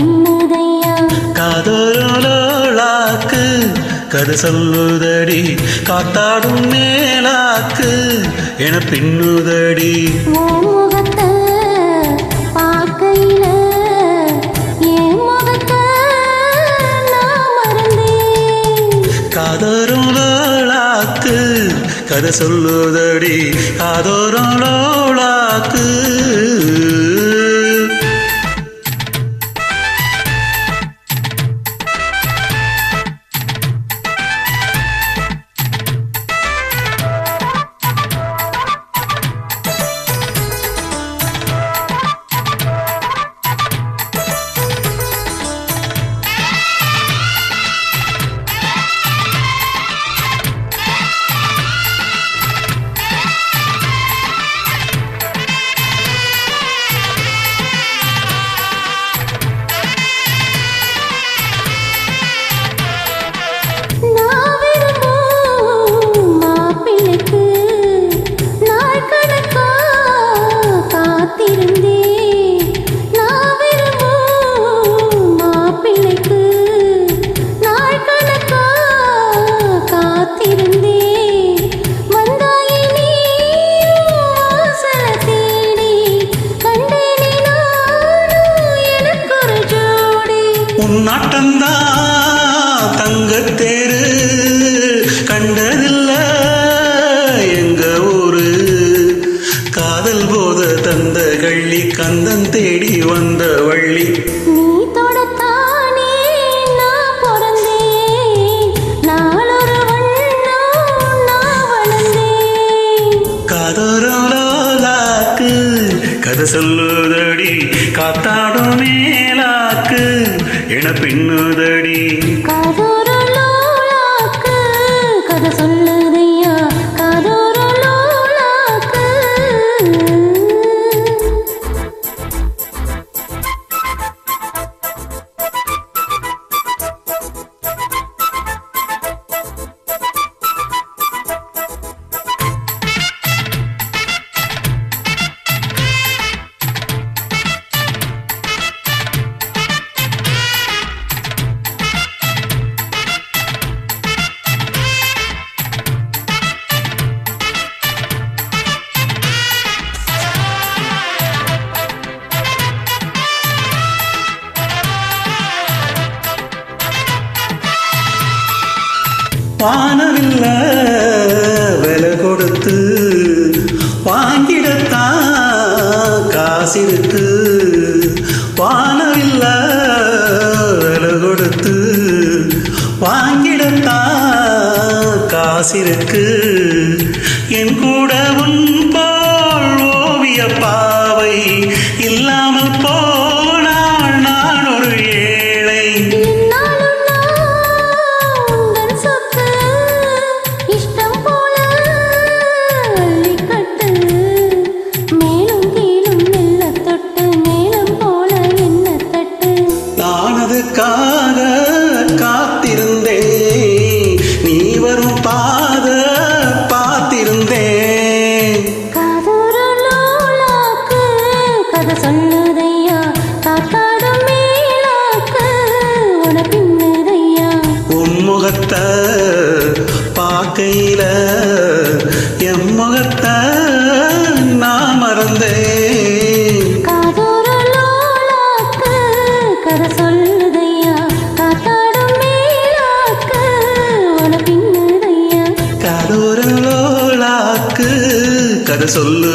பின்னுதையா காதோரோளாக்கு கதை சொல்லுதடி காத்தாடும் மேலாக்கு என பின்னுதடி முகத்தை பார்க்கையில என் முகத்தை நான் மறந்தேன் காதோரோளாக்கு கதை சொல்லுதடி காதோரோளாக்கு உன்னாட்டந்தான் தங்கத்தேரு கண்டதில்ல எங்க ஊரு காதல் போத தந்த கள்ளி கந்தன் தேடி வந்த வள்ளி நீ தொடத்தானே நான் பிறந்தேன் நாளொரு வண்ணம் நான் வளர்ந்தேன் காதோரோளாக்கு கதை சொல்லுதடி காத்தாடும் மேலாக்கு என பின்னுதடி காதோரோளாக்கு கதை சொல்லுதையா காதோரோளாக்கு வானவில்ல விலை கொடுத்து வாங்கிடத்தான் காசிருக்கு வானவில்ல விலை கொடுத்து வாங்கிடத்தான் காசிருக்கு என் கூட உன் போல் ஓவிய பாவை இல்லாமல் போனால் நான் ஒரு ஏழை காக காத்திருந்தேன் நீ வரும் பாத பார்த்திருந்தேன் காதோரோளாக்கு கதை சொல்லுதையா காத்தாடும் மேலாக்கு உன பின்னுதையா உன் முகத்தை பார்க்கையில என் முகத்தை நான் மறந்தேன் காதோரோளாக்கு கதை சொல்லுதையா காத்தாடும் மேலாக்கு உன பின்னுதையா காதோரோளாக்கு கதை சொல்லு